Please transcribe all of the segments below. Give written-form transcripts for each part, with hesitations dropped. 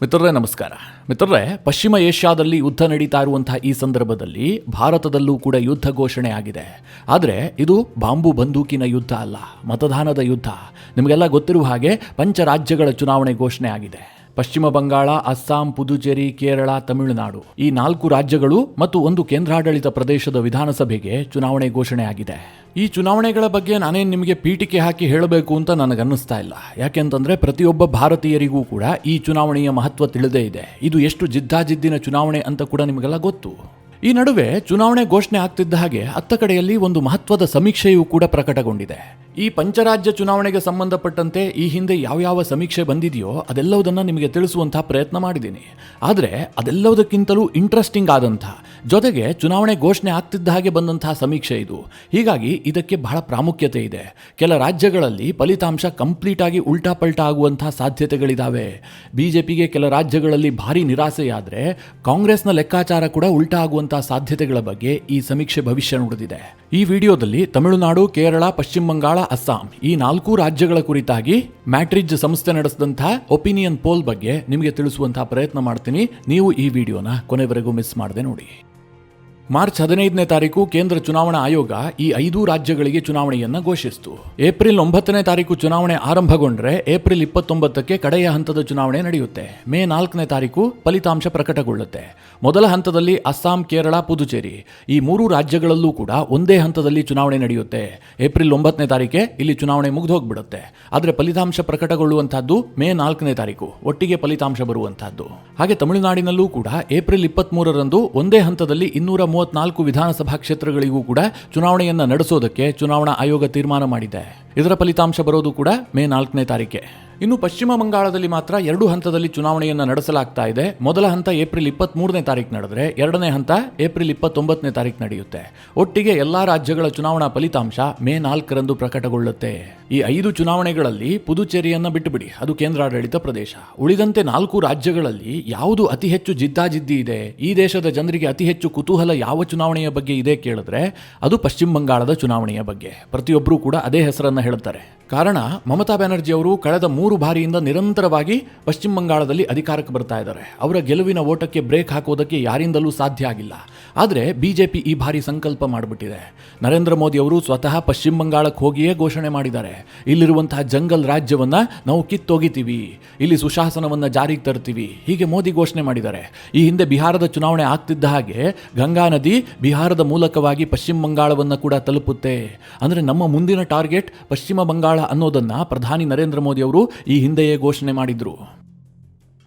ಮಿತ್ರರೇ ನಮಸ್ಕಾರ. ಮಿತ್ರರೇ, ಪಶ್ಚಿಮ ಏಷ್ಯಾದಲ್ಲಿ ಯುದ್ಧ ನಡೀತಾ ಇರುವಂತಹ ಈ ಸಂದರ್ಭದಲ್ಲಿ ಭಾರತದಲ್ಲೂ ಕೂಡ ಯುದ್ಧ ಘೋಷಣೆ ಆಗಿದೆ. ಆದರೆ ಇದು ಬಾಂಬು ಬಂದೂಕಿನ ಯುದ್ಧ ಅಲ್ಲ, ಮತದಾನದ ಯುದ್ಧ. ನಿಮಗೆಲ್ಲ ಗೊತ್ತಿರುವ ಹಾಗೆ ಪಂಚರಾಜ್ಯಗಳ ಚುನಾವಣೆ ಘೋಷಣೆ ಆಗಿದೆ. ಪಶ್ಚಿಮ ಬಂಗಾಳ, ಅಸ್ಸಾಂ, ಪುದುಚೇರಿ, ಕೇರಳ, ತಮಿಳುನಾಡು ಈ 4 ರಾಜ್ಯಗಳು ಮತ್ತು ಒಂದು ಕೇಂದ್ರಾಡಳಿತ ಪ್ರದೇಶದ ವಿಧಾನಸಭೆಗೆ ಚುನಾವಣೆ ಘೋಷಣೆ ಆಗಿದೆ. ಈ ಚುನಾವಣೆಗಳ ಬಗ್ಗೆ ನಾನೇನು ನಿಮಗೆ ಪೀಠಿಕೆ ಹಾಕಿ ಹೇಳಬೇಕು ಅಂತ ನನಗನ್ನಿಸ್ತಾ ಇಲ್ಲ. ಯಾಕೆಂತಂದ್ರೆ ಪ್ರತಿಯೊಬ್ಬ ಭಾರತೀಯರಿಗೂ ಕೂಡ ಈ ಚುನಾವಣೆಯ ಮಹತ್ವ ತಿಳಿದೇ ಇದೆ. ಇದು ಎಷ್ಟು ಜಿದ್ದಾಜಿದ್ದಿನ ಚುನಾವಣೆ ಅಂತ ಕೂಡ ನಿಮಗೆಲ್ಲ ಗೊತ್ತು. ಈ ನಡುವೆ ಚುನಾವಣೆ ಘೋಷಣೆ ಆಗ್ತಿದ್ದ ಹಾಗೆ ಅತ್ತ ಕಡೆಯಲ್ಲಿ ಒಂದು ಮಹತ್ವದ ಸಮೀಕ್ಷೆಯೂ ಕೂಡ ಪ್ರಕಟಗೊಂಡಿದೆ. ಈ ಪಂಚರಾಜ್ಯ ಚುನಾವಣೆಗೆ ಸಂಬಂಧಪಟ್ಟಂತೆ ಈ ಹಿಂದೆ ಯಾವ್ಯಾವ ಸಮೀಕ್ಷೆ ಬಂದಿದೆಯೋ ಅದೆಲ್ಲವುದನ್ನು ನಿಮಗೆ ತಿಳಿಸುವಂತಹ ಪ್ರಯತ್ನ ಮಾಡಿದ್ದೀನಿ. ಆದರೆ ಅದೆಲ್ಲವುದಕ್ಕಿಂತಲೂ ಇಂಟ್ರೆಸ್ಟಿಂಗ್ ಆದಂಥ, ಜೊತೆಗೆ ಚುನಾವಣೆ ಘೋಷಣೆ ಆಗ್ತಿದ್ದ ಹಾಗೆ ಬಂದಂತಹ ಸಮೀಕ್ಷೆ ಇದು. ಹೀಗಾಗಿ ಇದಕ್ಕೆ ಬಹಳ ಪ್ರಾಮುಖ್ಯತೆ ಇದೆ. ಕೆಲ ರಾಜ್ಯಗಳಲ್ಲಿ ಫಲಿತಾಂಶ ಕಂಪ್ಲೀಟ್ ಆಗಿ ಉಲ್ಟಾ ಪಲ್ಟಾ ಆಗುವಂತಹ ಸಾಧ್ಯತೆಗಳಿದ್ದಾವೆ. ಬಿಜೆಪಿಗೆ ಕೆಲ ರಾಜ್ಯಗಳಲ್ಲಿ ಭಾರಿ ನಿರಾಸೆಯಾದರೆ ಕಾಂಗ್ರೆಸ್ನ ಲೆಕ್ಕಾಚಾರ ಕೂಡ ಉಲ್ಟಾ ಆಗುವಂತಹ ಸಾಧ್ಯತೆಗಳ ಬಗ್ಗೆ ಈ ಸಮೀಕ್ಷೆ ಭವಿಷ್ಯ ನುಡಿದಿದೆ. ಈ ವಿಡಿಯೋದಲ್ಲಿ ತಮಿಳುನಾಡು, ಕೇರಳ, ಪಶ್ಚಿಮ ಬಂಗಾಳ, ಅಸ್ಸಾಂ ಈ 4 ರಾಜ್ಯಗಳ ಕುರಿತಾಗಿ ಮ್ಯಾಟ್ರಿಜ್ ಸಂಸ್ಥೆ ನಡೆಸಿದಂತಹ ಒಪಿನಿಯನ್ ಪೋಲ್ ಬಗ್ಗೆ ನಿಮಗೆ ತಿಳಿಸುವಂತಹ ಪ್ರಯತ್ನ ಮಾಡ್ತೀನಿ. ನೀವು ಈ ವಿಡಿಯೋನ ಕೊನೆವರೆಗೂ ಮಿಸ್ ಮಾಡದೆ ನೋಡಿ. ಮಾರ್ಚ್ 15ನೇ ತಾರೀಕು ಕೇಂದ್ರ ಚುನಾವಣಾ ಆಯೋಗ ಈ 5 ರಾಜ್ಯಗಳಿಗೆ ಚುನಾವಣೆಯನ್ನು ಘೋಷಿಸಿತು. ಏಪ್ರಿಲ್ 9ನೇ ತಾರೀಕು ಚುನಾವಣೆ ಆರಂಭಗೊಂಡ್ರೆ ಏಪ್ರಿಲ್ 29ಕ್ಕೆ ಕಡೆಯ ಹಂತದ ಚುನಾವಣೆ ನಡೆಯುತ್ತೆ. ಮೇ 4ನೇ ತಾರೀಕು ಫಲಿತಾಂಶ ಪ್ರಕಟಗೊಳ್ಳುತ್ತೆ. ಮೊದಲ ಹಂತದಲ್ಲಿ ಅಸ್ಸಾಂ, ಕೇರಳ, ಪುದುಚೇರಿ ಈ 3 ರಾಜ್ಯಗಳಲ್ಲೂ ಕೂಡ ಒಂದೇ ಹಂತದಲ್ಲಿ ಚುನಾವಣೆ ನಡೆಯುತ್ತೆ. ಏಪ್ರಿಲ್ 9ನೇ ತಾರೀಕೆ ಇಲ್ಲಿ ಚುನಾವಣೆ ಮುಗಿದು ಹೋಗ್ಬಿಡುತ್ತೆ. ಆದರೆ ಫಲಿತಾಂಶ ಪ್ರಕಟಗೊಳ್ಳುವಂತಹದ್ದು ಮೇ 4ನೇ ತಾರೀಕು, ಒಟ್ಟಿಗೆ ಫಲಿತಾಂಶ ಬರುವಂತಹದ್ದು. ಹಾಗೆ ತಮಿಳುನಾಡಿನಲ್ಲೂ ಕೂಡ ಏಪ್ರಿಲ್ 23ರಂದು ಒಂದೇ ಹಂತದಲ್ಲಿ 234 ವಿಧಾನಸಭಾ ಕ್ಷೇತ್ರಗಳಿಗೂ ಕೂಡ ಚುನಾವಣೆಯನ್ನು ನಡೆಸೋದಕ್ಕೆ ಚುನಾವಣಾ ಆಯೋಗ ತೀರ್ಮಾನ ಮಾಡಿದೆ. ಇದರ ಫಲಿತಾಂಶ ಬರೋದು ಕೂಡ ಮೇ 4ನೇ ತಾರೀಕೆ. ಇನ್ನು ಪಶ್ಚಿಮ ಬಂಗಾಳದಲ್ಲಿ ಮಾತ್ರ 2 ಹಂತದಲ್ಲಿ ಚುನಾವಣೆಯನ್ನು ನಡೆಸಲಾಗ್ತಾ ಇದೆ. ಮೊದಲ ಹಂತ ಏಪ್ರಿಲ್ 23ನೇ ತಾರೀಕು ನಡೆದರೆ ಎರಡನೇ ಹಂತ ಏಪ್ರಿಲ್ 29ನೇ ತಾರೀಕು ನಡೆಯುತ್ತೆ. ಒಟ್ಟಿಗೆ ಎಲ್ಲಾ ರಾಜ್ಯಗಳ ಚುನಾವಣಾ ಫಲಿತಾಂಶ ಮೇ 4ರಂದು ಪ್ರಕಟಗೊಳ್ಳುತ್ತೆ. ಈ 5 ಚುನಾವಣೆಗಳಲ್ಲಿ ಪುದುಚೇರಿಯನ್ನು ಬಿಟ್ಟುಬಿಡಿ, ಅದು ಕೇಂದ್ರಾಡಳಿತ ಪ್ರದೇಶ. ಉಳಿದಂತೆ 4 ರಾಜ್ಯಗಳಲ್ಲಿ ಯಾವುದು ಅತಿ ಹೆಚ್ಚು ಜಿದ್ದಾಜಿದ್ದಿ ಇದೆ, ಈ ದೇಶದ ಜನರಿಗೆ ಅತಿ ಹೆಚ್ಚು ಕುತೂಹಲ ಯಾವ ಚುನಾವಣೆಯ ಬಗ್ಗೆ ಇದೆ ಕೇಳಿದ್ರೆ ಅದು ಪಶ್ಚಿಮ ಬಂಗಾಳದ ಚುನಾವಣೆಯ ಬಗ್ಗೆ. ಪ್ರತಿಯೊಬ್ಬರೂ ಕೂಡ ಅದೇ ಹೆಸರನ್ನು ಹೇಳ್ತಾರೆ. ಕಾರಣ, ಮಮತಾ ಬ್ಯಾನರ್ಜಿ ಅವರು ಕಳೆದ 3 ಬಾರಿಯಿಂದ ನಿರಂತರವಾಗಿ ಪಶ್ಚಿಮ ಬಂಗಾಳದಲ್ಲಿ ಅಧಿಕಾರಕ್ಕೆ ಬರ್ತಾ ಇದ್ದಾರೆ. ಅವರ ಗೆಲುವಿನ ಓಟಕ್ಕೆ ಬ್ರೇಕ್ ಹಾಕೋದಕ್ಕೆ ಯಾರಿಂದಲೂ ಸಾಧ್ಯ ಆಗಿಲ್ಲ. ಆದರೆ ಬಿಜೆಪಿ ಈ ಬಾರಿ ಸಂಕಲ್ಪ ಮಾಡಿಬಿಟ್ಟಿದೆ. ನರೇಂದ್ರ ಮೋದಿ ಅವರು ಸ್ವತಃ ಪಶ್ಚಿಮ ಬಂಗಾಳಕ್ಕೆ ಹೋಗಿಯೇ ಘೋಷಣೆ ಮಾಡಿದ್ದಾರೆ, ಇಲ್ಲಿರುವಂತಹ ಜಂಗಲ್ ರಾಜ್ಯವನ್ನ ನಾವು ಕಿತ್ತೊಗಿತೀವಿ, ಇಲ್ಲಿ ಸುಶಾಸನವನ್ನ ಜಾರಿಗೆ ತರ್ತೀವಿ, ಹೀಗೆ ಮೋದಿ ಘೋಷಣೆ ಮಾಡಿದ್ದಾರೆ. ಈ ಹಿಂದೆ ಬಿಹಾರದ ಚುನಾವಣೆ ಆಗ್ತಿದ್ದ ಹಾಗೆ ಗಂಗಾ ನದಿ ಬಿಹಾರದ ಮೂಲಕವಾಗಿ ಪಶ್ಚಿಮ ಬಂಗಾಳವನ್ನು ಕೂಡ ತಲುಪುತ್ತೆ. ಅಂದರೆ ನಮ್ಮ ಮುಂದಿನ ಟಾರ್ಗೆಟ್ ಪಶ್ಚಿಮ ಬಂಗಾಳ ಅನ್ನೋದನ್ನ ಪ್ರಧಾನಿ ನರೇಂದ್ರ ಮೋದಿ ಅವರು ಈ ಹಿಂದೆಯೇ ಘೋಷಣೆ ಮಾಡಿದ್ರು.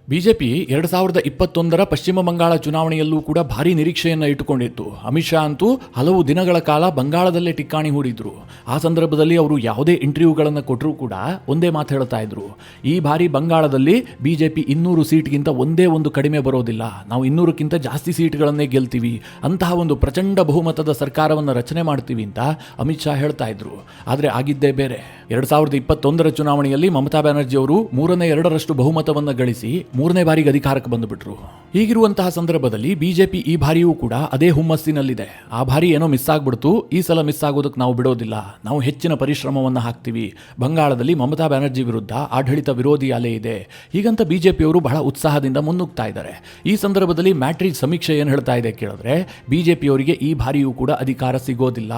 ಬಿಜೆಪಿ 2021ರ ಪಶ್ಚಿಮ ಬಂಗಾಳ ಚುನಾವಣೆಯಲ್ಲೂ ಕೂಡ ಭಾರಿ ನಿರೀಕ್ಷೆಯನ್ನು ಇಟ್ಟುಕೊಂಡಿತ್ತು. ಅಮಿತ್ ಶಾ ಅಂತೂ ಹಲವು ದಿನಗಳ ಕಾಲ ಬಂಗಾಳದಲ್ಲೇ ಟಿಕ್ಕಾಣಿ ಹೂಡಿದ್ರು. ಆ ಸಂದರ್ಭದಲ್ಲಿ ಅವರು ಯಾವುದೇ ಇಂಟರ್ವ್ಯೂಗಳನ್ನು ಕೊಟ್ಟರೂ ಕೂಡ ಒಂದೇ ಮಾತು ಹೇಳ್ತಾ ಇದ್ರು, ಈ ಬಾರಿ ಬಂಗಾಳದಲ್ಲಿ ಬಿಜೆಪಿ 200 ಸೀಟ್ಗಿಂತ ಒಂದೇ ಒಂದು ಕಡಿಮೆ ಬರೋದಿಲ್ಲ, ನಾವು 200ಕ್ಕಿಂತ ಜಾಸ್ತಿ ಸೀಟ್ಗಳನ್ನೇ ಗೆಲ್ತೀವಿ, ಅಂತಹ ಒಂದು ಪ್ರಚಂಡ ಬಹುಮತದ ಸರ್ಕಾರವನ್ನು ರಚನೆ ಮಾಡ್ತೀವಿ ಅಂತ ಅಮಿತ್ ಶಾ ಹೇಳ್ತಾ ಇದ್ರು. ಆದರೆ ಆಗಿದ್ದೇ ಬೇರೆ. 2021ರ ಚುನಾವಣೆಯಲ್ಲಿ ಮಮತಾ ಬ್ಯಾನರ್ಜಿ ಅವರು 2/3 ಬಹುಮತವನ್ನು ಗಳಿಸಿ 3ನೇ ಬಾರಿಗೆ ಅಧಿಕಾರಕ್ಕೆ ಬಂದುಬಿಟ್ರು. ಹೀಗಿರುವಂತಹ ಸಂದರ್ಭದಲ್ಲಿ ಬಿಜೆಪಿ ಈ ಬಾರಿಯೂ ಕೂಡ ಅದೇ ಹುಮ್ಮಸ್ಸಿನಲ್ಲಿದೆ. ಆ ಬಾರಿ ಏನೋ ಮಿಸ್ ಆಗ್ಬಿಡ್ತು, ಈ ಸಲ ಮಿಸ್ ಆಗೋದಕ್ಕೆ ನಾವು ಬಿಡೋದಿಲ್ಲ, ನಾವು ಹೆಚ್ಚಿನ ಪರಿಶ್ರಮವನ್ನು ಹಾಕ್ತೀವಿ, ಬಂಗಾಳದಲ್ಲಿ ಮಮತಾ ಬ್ಯಾನರ್ಜಿ ವಿರುದ್ಧ ಆಡಳಿತ ವಿರೋಧಿ ಅಲೆ ಇದೆ, ಹೀಗಂತ ಬಿಜೆಪಿಯವರು ಬಹಳ ಉತ್ಸಾಹದಿಂದ ಮುನ್ನುಗ್ತಾ ಇದ್ದಾರೆ. ಈ ಸಂದರ್ಭದಲ್ಲಿ ಮ್ಯಾಟ್ರಿಜ್ ಸಮೀಕ್ಷೆ ಏನು ಹೇಳ್ತಾ ಇದೆ ಕೇಳಿದ್ರೆ, ಬಿಜೆಪಿಯವರಿಗೆ ಈ ಬಾರಿಯೂ ಕೂಡ ಅಧಿಕಾರ ಸಿಗೋದಿಲ್ಲ.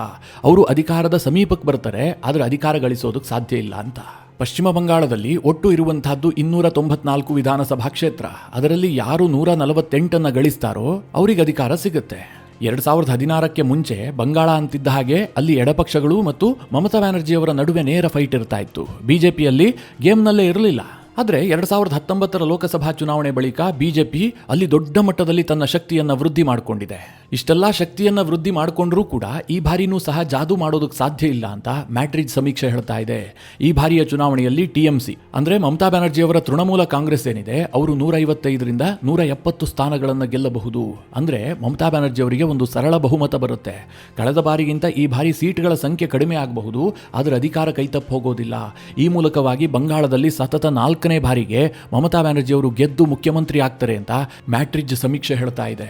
ಅವರು ಅಧಿಕಾರದ ಸಮೀಪಕ್ಕೆ ಬರ್ತಾರೆ, ಆದರೆ ಅಧಿಕಾರ ಗಳಿಸೋದಕ್ಕೆ ಸಾಧ್ಯ ಇಲ್ಲ ಅಂತ. ಪಶ್ಚಿಮ ಬಂಗಾಳದಲ್ಲಿ ಒಟ್ಟು ಇರುವಂತಹದ್ದು 294 ವಿಧಾನಸಭಾ ಕ್ಷೇತ್ರ. ಅದರಲ್ಲಿ ಯಾರು 148 ಗಳಿಸ್ತಾರೋ ಅವರಿಗೆ ಅಧಿಕಾರ ಸಿಗುತ್ತೆ. 2016ಕ್ಕೆ ಮುಂಚೆ ಬಂಗಾಳ ಅಂತಿದ್ದ ಹಾಗೆ ಅಲ್ಲಿ ಎಡಪಕ್ಷಗಳು ಮತ್ತು ಮಮತಾ ಬ್ಯಾನರ್ಜಿಯವರ ನಡುವೆ ನೇರ ಫೈಟ್ ಇರ್ತಾ ಇತ್ತು. ಬಿಜೆಪಿಯಲ್ಲಿ ಗೇಮ್ನಲ್ಲೇ ಇರಲಿಲ್ಲ. ಆದರೆ 2019ರ ಲೋಕಸಭಾ ಚುನಾವಣೆ ಬಳಿಕ ಬಿಜೆಪಿ ಅಲ್ಲಿ ದೊಡ್ಡ ಮಟ್ಟದಲ್ಲಿ ತನ್ನ ಶಕ್ತಿಯನ್ನು ವೃದ್ಧಿ ಮಾಡಿಕೊಂಡಿದೆ. ಇಷ್ಟೆಲ್ಲ ಶಕ್ತಿಯನ್ನು ವೃದ್ಧಿ ಮಾಡಿಕೊಂಡ್ರೂ ಕೂಡ ಈ ಬಾರಿನೂ ಸಹ ಜಾದೂ ಮಾಡೋದಕ್ಕೆ ಸಾಧ್ಯ ಇಲ್ಲ ಅಂತ ಮ್ಯಾಟ್ರಿಜ್ ಸಮೀಕ್ಷೆ ಹೇಳ್ತಾ ಇದೆ. ಈ ಬಾರಿಯ ಚುನಾವಣೆಯಲ್ಲಿ ಟಿಎಂಸಿ ಅಂದರೆ ಮಮತಾ ಬ್ಯಾನರ್ಜಿಯವರ ತೃಣಮೂಲ ಕಾಂಗ್ರೆಸ್ ಏನಿದೆ, ಅವರು 155ರಿಂದ 170 ಸ್ಥಾನಗಳನ್ನು ಗೆಲ್ಲಬಹುದು. ಅಂದರೆ ಮಮತಾ ಬ್ಯಾನರ್ಜಿ ಅವರಿಗೆ ಒಂದು ಸರಳ ಬಹುಮತ ಬರುತ್ತೆ. ಕಳೆದ ಬಾರಿಗಿಂತ ಈ ಬಾರಿ ಸೀಟ್ಗಳ ಸಂಖ್ಯೆ ಕಡಿಮೆ ಆಗಬಹುದು, ಆದರೆ ಅಧಿಕಾರ ಕೈತಪ್ಪು ಹೋಗೋದಿಲ್ಲ. ಈ ಮೂಲಕವಾಗಿ ಬಂಗಾಳದಲ್ಲಿ ಸತತ 4ನೇ ಬಾರಿಗೆ ಮಮತಾ ಬ್ಯಾನರ್ಜಿ ಅವರು ಗೆದ್ದು ಮುಖ್ಯಮಂತ್ರಿ ಆಗ್ತಾರೆ ಅಂತ ಮ್ಯಾಟ್ರಿಜ್ ಸಮೀಕ್ಷೆ ಹೇಳ್ತಾ ಇದೆ.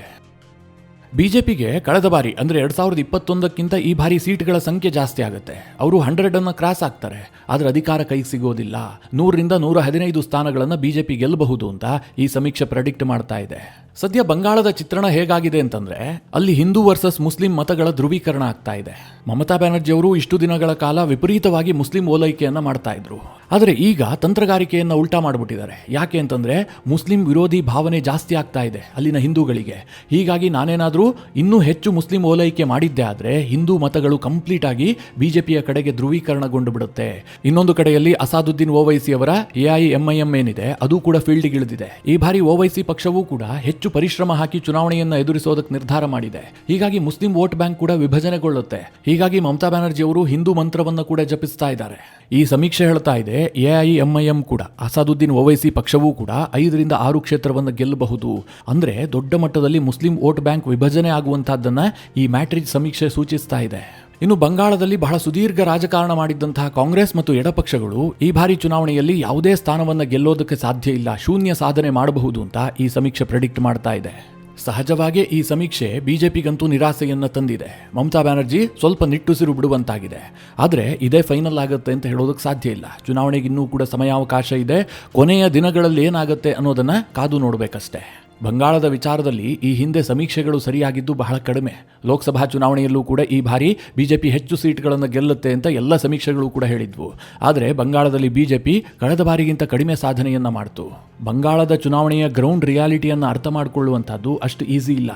ಬಿಜೆಪಿಗೆ ಕಳೆದ ಬಾರಿ ಅಂದರೆ 2021ಕ್ಕಿಂತ ಈ ಬಾರಿ ಸೀಟ್ಗಳ ಸಂಖ್ಯೆ ಜಾಸ್ತಿ ಆಗುತ್ತೆ. ಅವರು 100 ಕ್ರಾಸ್ ಆಗ್ತಾರೆ. ಆದರೆ ಅಧಿಕಾರ ಕೈಗೆ ಸಿಗೋದಿಲ್ಲ. 100ರಿಂದ 115 ಸ್ಥಾನಗಳನ್ನು ಬಿಜೆಪಿ ಗೆಲ್ಲಬಹುದು ಅಂತ ಈ ಸಮೀಕ್ಷೆ ಪ್ರೆಡಿಕ್ಟ್ ಮಾಡ್ತಾ ಇದೆ. ಸದ್ಯ ಬಂಗಾಳದ ಚಿತ್ರಣ ಹೇಗಾಗಿದೆ ಅಂತಂದ್ರೆ ಅಲ್ಲಿ ಹಿಂದೂ ವರ್ಸಸ್ ಮುಸ್ಲಿಂ ಮತಗಳ ಧ್ರುವೀಕರಣ ಆಗ್ತಾ ಇದೆ. ಮಮತಾ ಬ್ಯಾನರ್ಜಿ ಅವರು ಇಷ್ಟು ದಿನಗಳ ಕಾಲ ವಿಪರೀತವಾಗಿ ಮುಸ್ಲಿಂ ಓಲೈಕೆಯನ್ನ ಮಾಡ್ತಾ ಇದ್ರು. ಆದರೆ ಈಗ ತಂತ್ರಗಾರಿಕೆಯನ್ನ ಉಲ್ಟಾ ಮಾಡಿಬಿಟ್ಟಿದ್ದಾರೆ. ಯಾಕೆ ಅಂತಂದ್ರೆ ಮುಸ್ಲಿಂ ವಿರೋಧಿ ಭಾವನೆ ಜಾಸ್ತಿ ಆಗ್ತಾ ಇದೆ ಅಲ್ಲಿನ ಹಿಂದೂಗಳಿಗೆ. ಹೀಗಾಗಿ ನಾನೇನಾದರೂ ಇನ್ನೂ ಹೆಚ್ಚು ಮುಸ್ಲಿಂ ಓಲೈಕೆ ಮಾಡಿದ್ದೆ ಆದರೆ ಹಿಂದೂ ಮತಗಳು ಕಂಪ್ಲೀಟ್ ಆಗಿ ಬಿಜೆಪಿಯ ಕಡೆಗೆ ಧ್ರುವೀಕರಣಗೊಂಡು ಬಿಡುತ್ತೆ. ಇನ್ನೊಂದು ಕಡೆಯಲ್ಲಿ ಅಸಾದುದ್ದೀನ್ ಓವೈಸಿ ಅವರ AIMIM ಏನಿದೆ ಅದು ಕೂಡ ಫೀಲ್ಡ್ಗೆ ಇಳಿದಿದೆ. ಈ ಬಾರಿ ಓವೈಸಿ ಪಕ್ಷವೂ ಕೂಡ ಹೆಚ್ಚು ಪರಿಶ್ರಮ ಹಾಕಿ ಚುನಾವಣೆಯನ್ನು ಎದುರಿಸೋದಕ್ಕೆ ನಿರ್ಧಾರ ಮಾಡಿದೆ. ಹೀಗಾಗಿ ಮುಸ್ಲಿಂ ವೋಟ್ ಬ್ಯಾಂಕ್ ಕೂಡ ವಿಭಜನೆಗೊಳ್ಳುತ್ತೆ. ಹೀಗಾಗಿ ಮಮತಾ ಬ್ಯಾನರ್ಜಿ ಅವರು ಹಿಂದೂ ಮಂತ್ರವನ್ನು ಕೂಡ ಜಪಿಸ್ತಾ ಇದ್ದಾರೆ. ಈ ಸಮೀಕ್ಷೆ ಹೇಳ್ತಾ ಇದೆ AIMIM ಕೂಡ ಅಸಾದುದ್ದೀನ್ ಓವೈಸಿ ಪಕ್ಷವೂ ಕೂಡ 5ರಿಂದ 6 ಕ್ಷೇತ್ರವನ್ನು ಗೆಲ್ಲಬಹುದು. ಅಂದ್ರೆ ದೊಡ್ಡ ಮಟ್ಟದಲ್ಲಿ ಮುಸ್ಲಿಂ ವೋಟ್ ಬ್ಯಾಂಕ್ ವಿಭಜನೆ ಆಗುವಂತಹದ್ದನ್ನ ಈ ಮ್ಯಾಟ್ರಿಕ್ಸ್ ಸಮೀಕ್ಷೆ ಸೂಚಿಸ್ತಾ ಇದೆ. ಇನ್ನು ಬಂಗಾಳದಲ್ಲಿ ಬಹಳ ಸುದೀರ್ಘ ರಾಜಕಾರಣ ಮಾಡಿದ್ದಂತಹ ಕಾಂಗ್ರೆಸ್ ಮತ್ತು ಎಡಪಕ್ಷಗಳು ಈ ಬಾರಿ ಚುನಾವಣೆಯಲ್ಲಿ ಯಾವುದೇ ಸ್ಥಾನವನ್ನು ಗೆಲ್ಲೋದಕ್ಕೆ ಸಾಧ್ಯ ಇಲ್ಲ, ಶೂನ್ಯ ಸಾಧನೆ ಮಾಡಬಹುದು ಅಂತ ಈ ಸಮೀಕ್ಷೆ ಪ್ರೆಡಿಕ್ಟ್ ಮಾಡ್ತಾ ಇದೆ. ಸಹಜವಾಗಿ ಈ ಸಮೀಕ್ಷೆ ಬಿಜೆಪಿಗಂತೂ ನಿರಾಸೆಯನ್ನ ತಂದಿದೆ. ಮಮತಾ ಬ್ಯಾನರ್ಜಿ ಸ್ವಲ್ಪ ನಿಟ್ಟುಸಿರು ಬಿಡುವಂತಾಗಿದೆ. ಆದರೆ ಇದೇ ಫೈನಲ್ ಆಗುತ್ತೆ ಅಂತ ಹೇಳೋದಕ್ಕೆ ಸಾಧ್ಯ ಇಲ್ಲ. ಚುನಾವಣೆಗೆ ಇನ್ನೂ ಕೂಡ ಸಮಯಾವಕಾಶ ಇದೆ. ಕೊನೆಯ ದಿನಗಳಲ್ಲಿ ಏನಾಗುತ್ತೆ ಅನ್ನೋದನ್ನ ಕಾದು ನೋಡಬೇಕಷ್ಟೇ. ಬಂಗಾಳದ ವಿಚಾರದಲ್ಲಿ ಈ ಹಿಂದೆ ಸಮೀಕ್ಷೆಗಳು ಸರಿಯಾಗಿದ್ದು ಬಹಳ ಕಡಿಮೆ. ಲೋಕಸಭಾ ಚುನಾವಣೆಯಲ್ಲೂ ಕೂಡ ಈ ಬಾರಿ ಬಿಜೆಪಿ ಹೆಚ್ಚು ಸೀಟ್ಗಳನ್ನು ಗೆಲ್ಲುತ್ತೆ ಅಂತ ಎಲ್ಲ ಸಮೀಕ್ಷೆಗಳು ಕೂಡ ಹೇಳಿದ್ವು. ಆದರೆ ಬಂಗಾಳದಲ್ಲಿ ಬಿಜೆಪಿ ಕಳೆದ ಬಾರಿಗಿಂತ ಕಡಿಮೆ ಸಾಧನೆಯನ್ನ ಮಾಡಿತು. ಬಂಗಾಳದ ಚುನಾವಣೆಯ ಗ್ರೌಂಡ್ ರಿಯಾಲಿಟಿಯನ್ನು ಅರ್ಥ ಮಾಡಿಕೊಳ್ಳುವಂಥದ್ದು ಅಷ್ಟು ಈಸಿ ಇಲ್ಲ.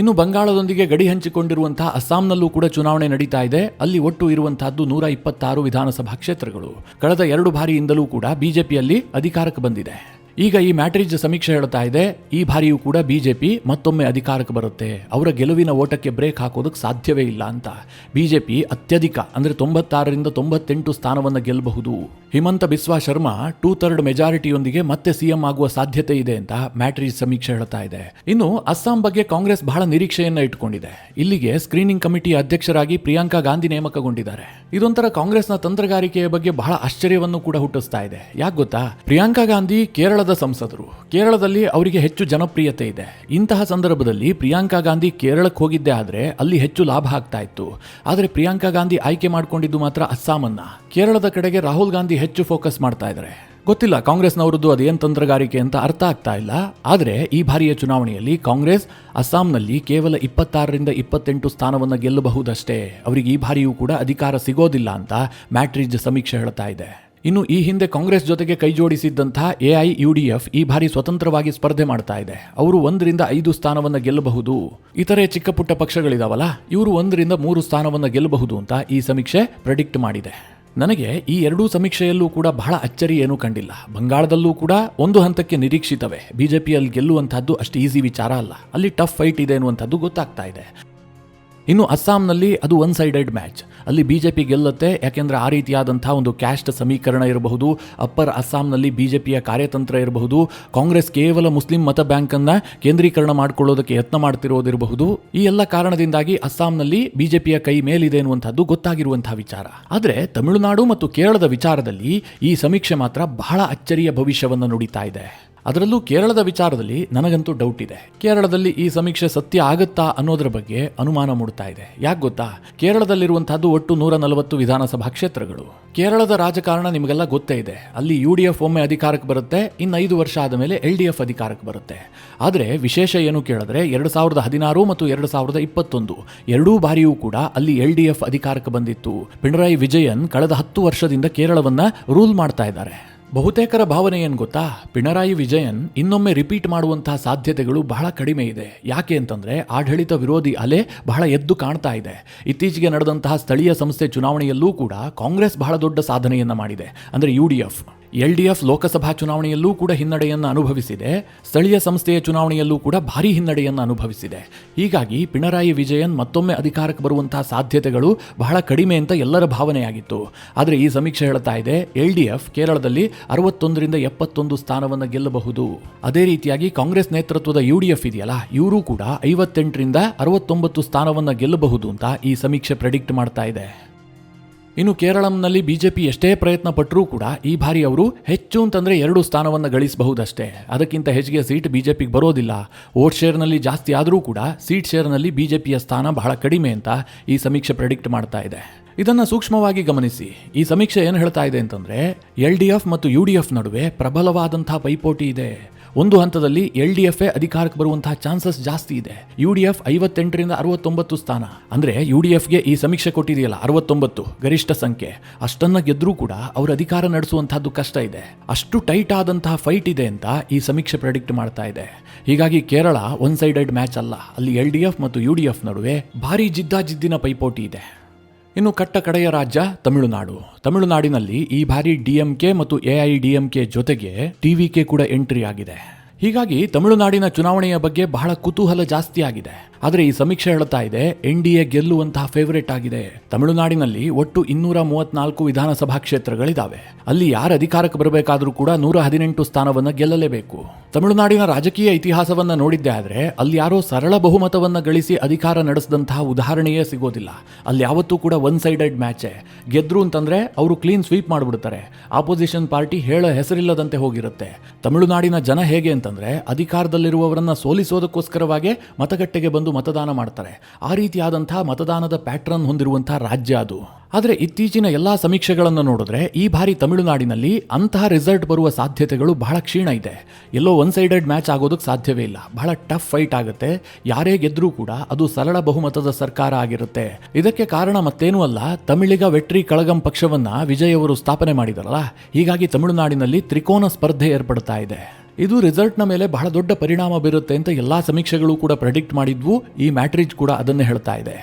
ಇನ್ನು ಬಂಗಾಳದೊಂದಿಗೆ ಗಡಿ ಹಂಚಿಕೊಂಡಿರುವಂತಹ ಅಸ್ಸಾಂನಲ್ಲೂ ಕೂಡ ಚುನಾವಣೆ ನಡೀತಾ ಇದೆ. ಅಲ್ಲಿ ಒಟ್ಟು ಇರುವಂತಹದ್ದು 126 ವಿಧಾನಸಭಾ ಕ್ಷೇತ್ರಗಳು. ಕಳೆದ 2 ಬಾರಿಯಿಂದಲೂ ಕೂಡ ಬಿಜೆಪಿಯಲ್ಲಿ ಅಧಿಕಾರಕ್ಕೆ ಬಂದಿದೆ. ಈಗ ಈ ಮ್ಯಾಟ್ರಿಕ್ಸ್ ಸಮೀಕ್ಷೆ ಹೇಳ್ತಾ ಇದೆ ಈ ಬಾರಿಯೂ ಕೂಡ ಬಿಜೆಪಿ ಮತ್ತೊಮ್ಮೆ ಅಧಿಕಾರಕ್ಕೆ ಬರುತ್ತೆ. ಅವರ ಗೆಲುವಿನ ಓಟಕ್ಕೆ ಬ್ರೇಕ್ ಹಾಕೋದಕ್ಕೆ ಸಾಧ್ಯವೇ ಇಲ್ಲ ಅಂತ. ಬಿಜೆಪಿ ಅತ್ಯಧಿಕ ಅಂದರೆ 96ರಿಂದ 98 ಸ್ಥಾನವನ್ನು ಗೆಲ್ಲಬಹುದು. ಹಿಮಂತ ಬಿಸ್ವಾ ಶರ್ಮಾ 2/3 ಮೆಜಾರಿಟಿಯೊಂದಿಗೆ ಮತ್ತೆ ಸಿಎಂ ಆಗುವ ಸಾಧ್ಯತೆ ಇದೆ ಅಂತ ಮ್ಯಾಟ್ರಿಕ್ಸ್ ಸಮೀಕ್ಷೆ ಹೇಳ್ತಾ ಇದೆ. ಇನ್ನು ಅಸ್ಸಾಂ ಬಗ್ಗೆ ಕಾಂಗ್ರೆಸ್ ಬಹಳ ನಿರೀಕ್ಷೆಯನ್ನ ಇಟ್ಕೊಂಡಿದೆ. ಇಲ್ಲಿಗೆ ಸ್ಕ್ರೀನಿಂಗ್ ಕಮಿಟಿ ಅಧ್ಯಕ್ಷರಾಗಿ ಪ್ರಿಯಾಂಕಾ ಗಾಂಧಿ ನೇಮಕಗೊಂಡಿದ್ದಾರೆ. ಇದೊಂಥರ ಕಾಂಗ್ರೆಸ್ನ ತಂತ್ರಗಾರಿಕೆಯ ಬಗ್ಗೆ ಬಹಳ ಆಶ್ಚರ್ಯವನ್ನು ಕೂಡ ಹುಟ್ಟಿಸ್ತಾ ಇದೆ. ಯಾಕೆ ಗೊತ್ತಾ? ಪ್ರಿಯಾಂಕಾ ಗಾಂಧಿ ಕೇರಳದ ಸಂಸದರು. ಕೇರಳದಲ್ಲಿ ಅವರಿಗೆ ಹೆಚ್ಚು ಜನಪ್ರಿಯತೆ ಇದೆ. ಇಂತಹ ಸಂದರ್ಭದಲ್ಲಿ ಪ್ರಿಯಾಂಕಾ ಗಾಂಧಿ ಕೇರಳಕ್ಕೆ ಹೋಗಿದ್ದೆ ಆದ್ರೆ ಅಲ್ಲಿ ಹೆಚ್ಚು ಲಾಭ ಆಗ್ತಾ ಇತ್ತು. ಆದರೆ ಪ್ರಿಯಾಂಕಾ ಗಾಂಧಿ ಆಯ್ಕೆ ಮಾಡಿಕೊಂಡಿದ್ದು ಮಾತ್ರ ಅಸ್ಸಾಮನ್ನ. ಕೇರಳದ ಕಡೆಗೆ ರಾಹುಲ್ ಗಾಂಧಿ ಹೆಚ್ಚು ಫೋಕಸ್ ಮಾಡ್ತಾ ಇದ್ದಾರೆ. ಗೊತ್ತಿಲ್ಲ ಕಾಂಗ್ರೆಸ್ನವರದ್ದು ಅದೇನು ತಂತ್ರಗಾರಿಕೆ ಅಂತ ಅರ್ಥ ಆಗ್ತಾ ಇಲ್ಲ. ಆದರೆ ಈ ಬಾರಿಯ ಚುನಾವಣೆಯಲ್ಲಿ ಕಾಂಗ್ರೆಸ್ ಅಸ್ಸಾಂನಲ್ಲಿ ಕೇವಲ 26ರಿಂದ 28 ಸ್ಥಾನವನ್ನು ಗೆಲ್ಲಬಹುದಷ್ಟೇ. ಅವರಿಗೆ ಈ ಬಾರಿಯೂ ಕೂಡ ಅಧಿಕಾರ ಸಿಗೋದಿಲ್ಲ ಅಂತ ಮ್ಯಾಟ್ರಿಕ್ಸ್ ಸಮೀಕ್ಷೆ ಹೇಳ್ತಾ ಇದೆ. ಇನ್ನು ಈ ಹಿಂದೆ ಕಾಂಗ್ರೆಸ್ ಜೊತೆಗೆ ಕೈ ಜೋಡಿಸಿದ್ದಂತಹ AIUDF ಈ ಬಾರಿ ಸ್ವತಂತ್ರವಾಗಿ ಸ್ಪರ್ಧೆ ಮಾಡ್ತಾ ಇದೆ. ಅವರು 1ರಿಂದ 5 ಸ್ಥಾನವನ್ನು ಗೆಲ್ಲಬಹುದು. ಇತರೆ ಚಿಕ್ಕ ಪುಟ್ಟ ಪಕ್ಷಗಳಿದಾವಲ್ಲ, ಇವರು 1ರಿಂದ 3 ಸ್ಥಾನವನ್ನು ಗೆಲ್ಲಬಹುದು ಅಂತ ಈ ಸಮೀಕ್ಷೆ ಪ್ರೆಡಿಕ್ಟ್ ಮಾಡಿದೆ. ನನಗೆ ಈ ಎರಡೂ ಸಮೀಕ್ಷೆಯಲ್ಲೂ ಕೂಡ ಬಹಳ ಅಚ್ಚರಿ ಏನೂ ಕಂಡಿಲ್ಲ. ಬಂಗಾಳದಲ್ಲೂ ಕೂಡ ಒಂದು ಹಂತಕ್ಕೆ ನಿರೀಕ್ಷಿತವೇ. ಬಿಜೆಪಿಯಲ್ಲಿ ಗೆಲ್ಲುವಂತಹದ್ದು ಅಷ್ಟು ಈಸಿ ವಿಚಾರ ಅಲ್ಲ. ಅಲ್ಲಿ ಟಫ್ ಫೈಟ್ ಇದೆ ಅನ್ನುವಂಥದ್ದು ಗೊತ್ತಾಗ್ತಾ ಇದೆ. ಇನ್ನು ಅಸ್ಸಾಂನಲ್ಲಿ ಅದು ಒನ್ ಸೈಡೆಡ್ ಮ್ಯಾಚ್. ಅಲ್ಲಿ ಬಿಜೆಪಿ ಗೆಲ್ಲುತ್ತೆ. ಯಾಕೆಂದರೆ ಆ ರೀತಿಯಾದಂತಹ ಒಂದು ಕ್ಯಾಸ್ಟ್ ಸಮೀಕರಣ ಇರಬಹುದು, ಅಪ್ಪರ್ ಅಸ್ಸಾಂನಲ್ಲಿ ಬಿಜೆಪಿಯ ಕಾರ್ಯತಂತ್ರ ಇರಬಹುದು, ಕಾಂಗ್ರೆಸ್ ಕೇವಲ ಮುಸ್ಲಿಂ ಮತ ಬ್ಯಾಂಕನ್ನು ಕೇಂದ್ರೀಕರಣ ಮಾಡಿಕೊಳ್ಳೋದಕ್ಕೆ ಯತ್ನ ಮಾಡ್ತಿರೋದಿರಬಹುದು. ಈ ಎಲ್ಲ ಕಾರಣದಿಂದಾಗಿ ಅಸ್ಸಾಂನಲ್ಲಿ ಬಿಜೆಪಿಯ ಕೈ ಮೇಲಿದೆ ಎನ್ನುವಂಥದ್ದು ಗೊತ್ತಾಗಿರುವಂತಹ ವಿಚಾರ. ಆದರೆ ತಮಿಳುನಾಡು ಮತ್ತು ಕೇರಳದ ವಿಚಾರದಲ್ಲಿ ಈ ಸಮೀಕ್ಷೆ ಮಾತ್ರ ಬಹಳ ಅಚ್ಚರಿಯ ಭವಿಷ್ಯವನ್ನು ನುಡಿತಾ ಇದೆ. ಅದರಲ್ಲೂ ಕೇರಳದ ವಿಚಾರದಲ್ಲಿ ನನಗಂತೂ ಡೌಟ್ ಇದೆ. ಕೇರಳದಲ್ಲಿ ಈ ಸಮೀಕ್ಷೆ ಸತ್ಯ ಆಗುತ್ತಾ ಅನ್ನೋದ್ರ ಬಗ್ಗೆ ಅನುಮಾನ ಮೂಡ್ತಾ ಇದೆ. ಯಾಕೆ ಗೊತ್ತಾ? ಕೇರಳದಲ್ಲಿರುವಂತಹದ್ದು ಒಟ್ಟು 140 ವಿಧಾನಸಭಾ ಕ್ಷೇತ್ರಗಳು. ಕೇರಳದ ರಾಜಕಾರಣ ನಿಮಗೆಲ್ಲ ಗೊತ್ತೇ ಇದೆ. ಅಲ್ಲಿ UDF ಒಮ್ಮೆ ಅಧಿಕಾರಕ್ಕೆ ಬರುತ್ತೆ, ಇನ್ನು 5 ವರ್ಷ ಆದ ಮೇಲೆ LDF ಅಧಿಕಾರಕ್ಕೆ ಬರುತ್ತೆ. ಆದರೆ ವಿಶೇಷ ಏನು ಕೇಳಿದ್ರೆ 2016 ಮತ್ತು 2021 ಎರಡೂ ಬಾರಿಯೂ ಕೂಡ ಅಲ್ಲಿ LDF ಅಧಿಕಾರಕ್ಕೆ ಬಂದಿತ್ತು. ಪಿಣರಾಯಿ ವಿಜಯನ್ ಕಳೆದ 10 ವರ್ಷದಿಂದ ಕೇರಳವನ್ನ ರೂಲ್ ಮಾಡ್ತಾ ಇದ್ದಾರೆ. ಬಹುತೇಕರ ಭಾವನೆ ಏನು ಗೊತ್ತಾ? ಪಿಣರಾಯಿ ವಿಜಯನ್ ಇನ್ನೊಮ್ಮೆ ರಿಪೀಟ್ ಮಾಡುವಂತಹ ಸಾಧ್ಯತೆಗಳು ಬಹಳ ಕಡಿಮೆ ಇದೆ. ಯಾಕೆ ಅಂತಂದ್ರೆ ಆಡಳಿತ ವಿರೋಧಿ ಅಲೆ ಬಹಳ ಎದ್ದು ಕಾಣ್ತಾ ಇದೆ. ಇತ್ತೀಚೆಗೆ ನಡೆದಂತಹ ಸ್ಥಳೀಯ ಸಂಸ್ಥೆ ಚುನಾವಣೆಯಲ್ಲೂ ಕೂಡ ಕಾಂಗ್ರೆಸ್ ಬಹಳ ದೊಡ್ಡ ಸಾಧನೆಯನ್ನ ಮಾಡಿದೆ. ಅಂದ್ರೆ UDF. LDF ಲೋಕಸಭಾ ಚುನಾವಣೆಯಲ್ಲೂ ಕೂಡ ಹಿನ್ನಡೆಯನ್ನು ಅನುಭವಿಸಿದೆ. ಸ್ಥಳೀಯ ಸಂಸ್ಥೆಯ ಚುನಾವಣೆಯಲ್ಲೂ ಕೂಡ ಭಾರಿ ಹಿನ್ನಡೆಯನ್ನು ಅನುಭವಿಸಿದೆ. ಹೀಗಾಗಿ ಪಿಣರಾಯಿ ವಿಜಯನ್ ಮತ್ತೊಮ್ಮೆ ಅಧಿಕಾರಕ್ಕೆ ಬರುವಂತಹ ಸಾಧ್ಯತೆಗಳು ಬಹಳ ಕಡಿಮೆ ಅಂತ ಎಲ್ಲರ ಭಾವನೆಯಾಗಿತ್ತು. ಆದರೆ ಈ ಸಮೀಕ್ಷೆ ಹೇಳ್ತಾ ಇದೆ LDF ಕೇರಳದಲ್ಲಿ 61ರಿಂದ 71 ಸ್ಥಾನವನ್ನು ಗೆಲ್ಲಬಹುದು. ಅದೇ ರೀತಿಯಾಗಿ ಕಾಂಗ್ರೆಸ್ ನೇತೃತ್ವದ UDF ಇದೆಯಲ್ಲ, ಇವರು ಕೂಡ 58ರಿಂದ 69 ಸ್ಥಾನವನ್ನು ಗೆಲ್ಲಬಹುದು ಅಂತ ಈ ಸಮೀಕ್ಷೆ ಪ್ರೆಡಿಕ್ಟ್ ಮಾಡ್ತಾ ಇದೆ. ಇನ್ನು ಕೇರಳಂನಲ್ಲಿ ಬಿಜೆಪಿ ಎಷ್ಟೇ ಪ್ರಯತ್ನ ಪಟ್ಟರೂ ಕೂಡ ಈ ಬಾರಿ ಅವರು ಹೆಚ್ಚು ಅಂತಂದ್ರೆ 2 ಸ್ಥಾನವನ್ನು ಗಳಿಸಬಹುದಷ್ಟೇ. ಅದಕ್ಕಿಂತ ಹೆಚ್ಚಿಗೆ ಸೀಟ್ ಬಿಜೆಪಿಗೆ ಬರೋದಿಲ್ಲ. ವೋಟ್ ಶೇರ್ನಲ್ಲಿ ಜಾಸ್ತಿ ಆದರೂ ಕೂಡ ಸೀಟ್ ಶೇರ್ನಲ್ಲಿ ಬಿಜೆಪಿಯ ಸ್ಥಾನ ಬಹಳ ಕಡಿಮೆ ಅಂತ ಈ ಸಮೀಕ್ಷೆ ಪ್ರೆಡಿಕ್ಟ್ ಮಾಡ್ತಾ ಇದೆ. ಇದನ್ನು ಸೂಕ್ಷ್ಮವಾಗಿ ಗಮನಿಸಿ. ಈ ಸಮೀಕ್ಷೆ ಏನು ಹೇಳ್ತಾ ಇದೆ ಅಂತಂದ್ರೆ LDF ಮತ್ತು UDF ನಡುವೆ ಪ್ರಬಲವಾದಂತಹ ಪೈಪೋಟಿ ಇದೆ. ಒಂದು ಹಂತದಲ್ಲಿ LDF ಅಧಿಕಾರಕ್ಕೆ ಬರುವಂತಹ ಚಾನ್ಸಸ್ ಜಾಸ್ತಿ ಇದೆ. UDF 58ರಿಂದ 69 ಸ್ಥಾನ, ಅಂದ್ರೆ UDFಗೆ ಈ ಸಮೀಕ್ಷೆ ಕೊಟ್ಟಿದೆಯಲ್ಲ 69 ಗರಿಷ್ಠ ಸಂಖ್ಯೆ, ಅಷ್ಟನ್ನ ಗೆದ್ರೂ ಕೂಡ ಅವರು ಅಧಿಕಾರ ನಡೆಸುವಂತಹದ್ದು ಕಷ್ಟ ಇದೆ. ಅಷ್ಟು ಟೈಟ್ ಆದಂತಹ ಫೈಟ್ ಇದೆ ಅಂತ ಈ ಸಮೀಕ್ಷೆ ಪ್ರೆಡಿಕ್ಟ್ ಮಾಡ್ತಾ ಇದೆ. ಹೀಗಾಗಿ ಕೇರಳ ಒನ್ ಸೈಡೆಡ್ ಮ್ಯಾಚ್ ಅಲ್ಲ, ಅಲ್ಲಿ LDF ಮತ್ತು UDF ನಡುವೆ ಭಾರಿ ಜಿದ್ದಾಜಿದ್ದಿನ ಪೈಪೋಟಿ ಇದೆ. ಇನ್ನು ಕಟ್ಟ ಕಡೆಯ ರಾಜ್ಯ ತಮಿಳುನಾಡು. ತಮಿಳುನಾಡಿನಲ್ಲಿ ಈ ಬಾರಿ DMK ಮತ್ತು AIDMK ಜೊತೆಗೆ TVK ಕೂಡ ಎಂಟ್ರಿ ಆಗಿದೆ. ಹೀಗಾಗಿ ತಮಿಳುನಾಡಿನ ಚುನಾವಣೆಯ ಬಗ್ಗೆ ಬಹಳ ಕುತೂಹಲ ಜಾಸ್ತಿ ಆಗಿದೆ. ಆದರೆ ಈ ಸಮೀಕ್ಷೆ ಹೇಳ್ತಾ ಇದೆ NDA ಗೆಲ್ಲುವಂತಹ ಫೇವರೇಟ್ ಆಗಿದೆ. ತಮಿಳುನಾಡಿನಲ್ಲಿ ಒಟ್ಟು 234 ವಿಧಾನಸಭಾ ಕ್ಷೇತ್ರಗಳಿದಾವೆ. ಅಲ್ಲಿ ಯಾರ ಅಧಿಕಾರಕ್ಕೆ ಬರಬೇಕಾದ್ರೂ ಕೂಡ 118 ಸ್ಥಾನವನ್ನ ಗೆಲ್ಲಲೇಬೇಕು. ತಮಿಳುನಾಡಿನ ರಾಜಕೀಯ ಇತಿಹಾಸವನ್ನ ನೋಡಿದ್ದೆ ಆದ್ರೆ ಅಲ್ಲಿ ಯಾರೋ ಸರಳ ಬಹುಮತವನ್ನ ಗಳಿಸಿ ಅಧಿಕಾರ ನಡೆಸಿದಂತಹ ಉದಾಹರಣೆಯೇ ಸಿಗೋದಿಲ್ಲ. ಅಲ್ಲಿ ಯಾವತ್ತೂ ಕೂಡ ಒನ್ ಸೈಡೆಡ್ ಮ್ಯಾಚೆ. ಗೆದ್ರು ಅಂತಂದ್ರೆ ಅವರು ಕ್ಲೀನ್ ಸ್ವೀಪ್ ಮಾಡಿಬಿಡ್ತಾರೆ. ಆಪೋಸಿಷನ್ ಪಾರ್ಟಿ ಹೇಳ ಹೆಸರಿಲ್ಲದಂತೆ ಹೋಗಿರುತ್ತೆ. ತಮಿಳುನಾಡಿನ ಜನ ಹೇಗೆ ಅಂತಂದ್ರೆ ಅಧಿಕಾರದಲ್ಲಿರುವವರನ್ನ ಸೋಲಿಸೋದಕ್ಕೋಸ್ಕರವಾಗಿ ಮತಗಟ್ಟೆಗೆ ಬಂದು ಮತದಾನ ಮಾಡ್ತಾರೆ. ಆ ರೀತಿಯಾದಂತಹ ಮತದಾನದ ಪ್ಯಾಟ್ರನ್ ಹೊಂದಿರುವಂತಹ ರಾಜ್ಯ ಅದು. ಆದರೆ ಇತ್ತೀಚಿನ ಎಲ್ಲಾ ಸಮೀಕ್ಷೆಗಳನ್ನು ನೋಡಿದ್ರೆ ಈ ಬಾರಿ ತಮಿಳುನಾಡಿನಲ್ಲಿ ಅಂತಹ ರಿಸಲ್ಟ್ ಬರುವ ಸಾಧ್ಯತೆಗಳು ಬಹಳ ಕ್ಷೀಣ ಇದೆ. ಎಲ್ಲೋ ಒನ್ ಸೈಡೆಡ್ ಮ್ಯಾಚ್ ಆಗೋದಕ್ಕೆ ಸಾಧ್ಯವೇ ಇಲ್ಲ. ಬಹಳ ಟಫ್ ಫೈಟ್ ಆಗುತ್ತೆ. ಯಾರೇ ಗೆದ್ರೂ ಕೂಡ ಅದು ಸರಳ ಬಹುಮತದ ಸರ್ಕಾರ ಆಗಿರುತ್ತೆ. ಇದಕ್ಕೆ ಕಾರಣ ಮತ್ತೇನೂ ಅಲ್ಲ, ತಮಿಳಿಗ ವೆಟ್ರಿ ಕಳಗಂ ಪಕ್ಷವನ್ನ ವಿಜಯ್ ಅವರು ಸ್ಥಾಪನೆ ಮಾಡಿದಾರಲ್ಲ, ಹೀಗಾಗಿ ತಮಿಳುನಾಡಿನಲ್ಲಿ ತ್ರಿಕೋನ ಸ್ಪರ್ಧೆ ಏರ್ಪಡ್ತಾ ಇದೆ. ಇದು ರಿಸಲ್ಟ್ನ ಮೇಲೆ ಬಹಳ ದೊಡ್ಡ ಪರಿಣಾಮ ಬೀರುತ್ತೆ ಅಂತ ಎಲ್ಲಾ ಸಮೀಕ್ಷೆಗಳು ಕೂಡ ಪ್ರೆಡಿಕ್ಟ್ ಮಾಡಿದ್ವು. ಈ ಮ್ಯಾಟ್ರಿಜ್ ಕೂಡ ಅದನ್ನೇ ಹೇಳ್ತಾ ಇದೆ.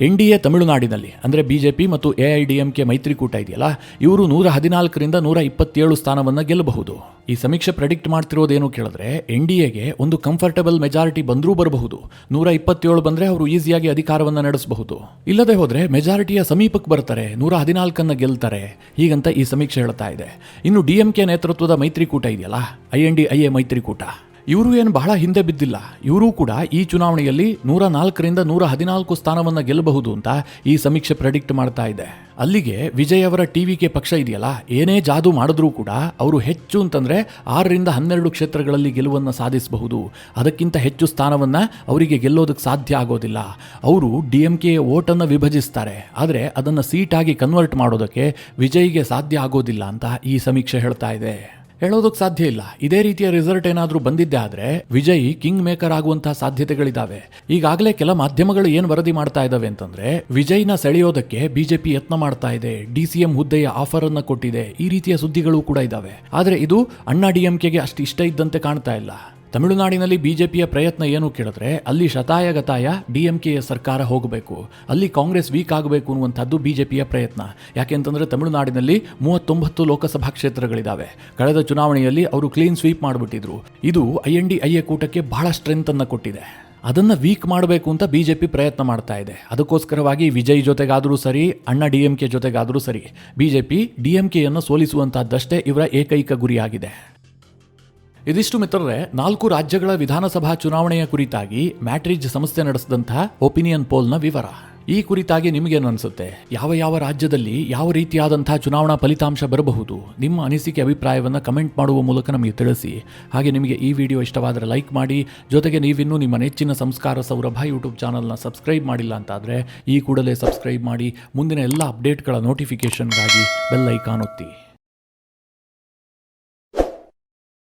NDA ತಮಿಳುನಾಡಿನಲ್ಲಿ ಅಂದರೆ BJP ಮತ್ತು AIDMK ಮೈತ್ರಿಕೂಟ ಇದೆಯಲ್ಲ, ಇವರು 114ರಿಂದ 127 ಸ್ಥಾನವನ್ನು ಗೆಲ್ಲಬಹುದು. ಈ ಸಮೀಕ್ಷೆ ಪ್ರೆಡಿಕ್ಟ್ ಮಾಡ್ತಿರೋದೇನು ಕೇಳಿದ್ರೆ NDAಗೆ ಒಂದು ಕಂಫರ್ಟಬಲ್ ಮೆಜಾರಿಟಿ ಬಂದರೂ ಬರಬಹುದು. 127 ಬಂದರೆ ಅವರು ಈಸಿಯಾಗಿ ಅಧಿಕಾರವನ್ನು ನಡೆಸಬಹುದು. ಇಲ್ಲದೆ ಹೋದರೆ ಮೆಜಾರಿಟಿಯ ಸಮೀಪಕ್ಕೆ ಬರ್ತಾರೆ, 114 ಗೆಲ್ತಾರೆ. ಹೀಗಂತ ಈ ಸಮೀಕ್ಷೆ ಹೇಳ್ತಾ ಇದೆ. ಇನ್ನು DMK ನೇತೃತ್ವದ ಮೈತ್ರಿಕೂಟ ಇದೆಯಲ್ಲ, INDIA ಮೈತ್ರಿಕೂಟ, ಇವರು ಏನು ಬಹಳ ಹಿಂದೆ ಬಿದ್ದಿಲ್ಲ. ಇವರು ಕೂಡ ಈ ಚುನಾವಣೆಯಲ್ಲಿ 104ರಿಂದ 114 ಸ್ಥಾನವನ್ನು ಗೆಲ್ಲಬಹುದು ಅಂತ ಈ ಸಮೀಕ್ಷೆ ಪ್ರೆಡಿಕ್ಟ್ ಮಾಡ್ತಾ ಇದೆ. ಅಲ್ಲಿಗೆ ವಿಜಯ್ ಅವರ TVK ಪಕ್ಷ ಇದೆಯಲ್ಲ, ಏನೇ ಜಾದು ಮಾಡಿದ್ರೂ ಕೂಡ ಅವರು ಹೆಚ್ಚು ಅಂತಂದ್ರೆ 6ರಿಂದ 12 ಕ್ಷೇತ್ರಗಳಲ್ಲಿ ಗೆಲುವನ್ನು ಸಾಧಿಸಬಹುದು. ಅದಕ್ಕಿಂತ ಹೆಚ್ಚು ಸ್ಥಾನವನ್ನ ಅವರಿಗೆ ಗೆಲ್ಲೋದಕ್ಕೆ ಸಾಧ್ಯ ಆಗೋದಿಲ್ಲ. ಅವರು DMK ವೋಟನ್ನು ವಿಭಜಿಸ್ತಾರೆ, ಆದರೆ ಅದನ್ನು ಸೀಟಾಗಿ ಕನ್ವರ್ಟ್ ಮಾಡೋದಕ್ಕೆ ವಿಜಯ್ಗೆ ಸಾಧ್ಯ ಆಗೋದಿಲ್ಲ ಅಂತ ಈ ಸಮೀಕ್ಷೆ ಹೇಳ್ತಾ ಇದೆ. ಹೇಳೋದಕ್ಕೆ ಸಾಧ್ಯ ಇಲ್ಲ. ಇದೇ ರೀತಿಯ ರಿಸಲ್ಟ್ ಏನಾದರೂ ಬಂದಿದ್ದೆ ಆದರೆ ವಿಜಯ್ ಕಿಂಗ್ ಮೇಕರ್ ಆಗುವಂತಹ ಸಾಧ್ಯತೆಗಳಿದ್ದಾವೆ. ಈಗಾಗಲೇ ಕೆಲ ಮಾಧ್ಯಮಗಳು ಏನು ವರದಿ ಮಾಡ್ತಾ ಇದ್ದಾವೆ ಅಂತಂದ್ರೆ ವಿಜಯ್ನ ಸೆಳೆಯೋದಕ್ಕೆ BJP ಯತ್ನ ಮಾಡ್ತಾ ಇದೆ, DCM ಹುದ್ದೆಯ ಆಫರ್ ಅನ್ನ ಕೊಟ್ಟಿದೆ. ಈ ರೀತಿಯ ಸುದ್ದಿಗಳು ಕೂಡ ಇದ್ದಾವೆ. ಆದರೆ ಇದು ಅಣ್ಣಾ DMKಗೆ ಅಷ್ಟು ಇಷ್ಟ ಇದ್ದಂತೆ ಕಾಣ್ತಾ ಇಲ್ಲ. ತಮಿಳುನಾಡಿನಲ್ಲಿ BJPಯ ಪ್ರಯತ್ನ ಏನು ಕೇಳಿದ್ರೆ ಅಲ್ಲಿ ಶತಾಯಗತಾಯ DMKಯ ಸರ್ಕಾರ ಹೋಗಬೇಕು, ಅಲ್ಲಿ ಕಾಂಗ್ರೆಸ್ ವೀಕ್ ಆಗಬೇಕು ಅನ್ನುವಂಥದ್ದು BJPಯ ಪ್ರಯತ್ನ. ಯಾಕೆಂತಂದ್ರೆ ತಮಿಳುನಾಡಿನಲ್ಲಿ 39 ಲೋಕಸಭಾ ಕ್ಷೇತ್ರಗಳಿದ್ದಾವೆ. ಕಳೆದ ಚುನಾವಣೆಯಲ್ಲಿ ಅವರು ಕ್ಲೀನ್ ಸ್ವೀಪ್ ಮಾಡಿಬಿಟ್ಟಿದ್ರು. ಇದು INDIA ಕೂಟಕ್ಕೆ ಬಹಳ ಸ್ಟ್ರೆಂತ್ ಅನ್ನು ಕೊಟ್ಟಿದೆ. ಅದನ್ನು ವೀಕ್ ಮಾಡಬೇಕು ಅಂತ BJP ಪ್ರಯತ್ನ ಮಾಡ್ತಾ ಇದೆ. ಅದಕ್ಕೋಸ್ಕರವಾಗಿ ವಿಜಯ್ ಜೊತೆಗಾದರೂ ಸರಿ, ಅಣ್ಣಾ DMK ಜೊತೆಗಾದರೂ ಸರಿ, BJP DMKಯನ್ನು ಸೋಲಿಸುವಂತಹದ್ದಷ್ಟೇ ಇವರ ಏಕೈಕ ಗುರಿಯಾಗಿದೆ. ಇದಿಷ್ಟು ಮಿತ್ರರೇ 4 ರಾಜ್ಯಗಳ ವಿಧಾನಸಭಾ ಚುನಾವಣೆಯ ಕುರಿತಾಗಿ ಮ್ಯಾಟ್ರಿಜ್ ಸಂಸ್ಥೆ ನಡೆಸಿದಂತಹ ಒಪಿನಿಯನ್ ಪೋಲ್ನ ವಿವರ. ಈ ಕುರಿತಾಗಿ ನಿಮಗೇನು ಅನಿಸುತ್ತೆ? ಯಾವ ರಾಜ್ಯದಲ್ಲಿ ಯಾವ ರೀತಿಯಾದಂತಹ ಚುನಾವಣಾ ಫಲಿತಾಂಶ ಬರಬಹುದು? ನಿಮ್ಮ ಅನಿಸಿಕೆ ಅಭಿಪ್ರಾಯವನ್ನು ಕಮೆಂಟ್ ಮಾಡುವ ಮೂಲಕ ನಮಗೆ ತಿಳಿಸಿ. ಹಾಗೆ ನಿಮಗೆ ಈ ವಿಡಿಯೋ ಇಷ್ಟವಾದರೆ ಲೈಕ್ ಮಾಡಿ. ಜೊತೆಗೆ ನೀವಿನ್ನೂ ನಿಮ್ಮ ನೆಚ್ಚಿನ ಸಂಸ್ಕಾರ ಸೌರಭ ಯೂಟ್ಯೂಬ್ ಚಾನಲ್ನ ಸಬ್ಸ್ಕ್ರೈಬ್ ಮಾಡಿಲ್ಲ ಅಂತಾದರೆ ಈ ಕೂಡಲೇ ಸಬ್ಸ್ಕ್ರೈಬ್ ಮಾಡಿ. ಮುಂದಿನ ಎಲ್ಲ ಅಪ್ಡೇಟ್ಗಳ ನೋಟಿಫಿಕೇಷನ್ಗಾಗಿ ಬೆಲ್ ಐಕಾನ್ ಒತ್ತಿ.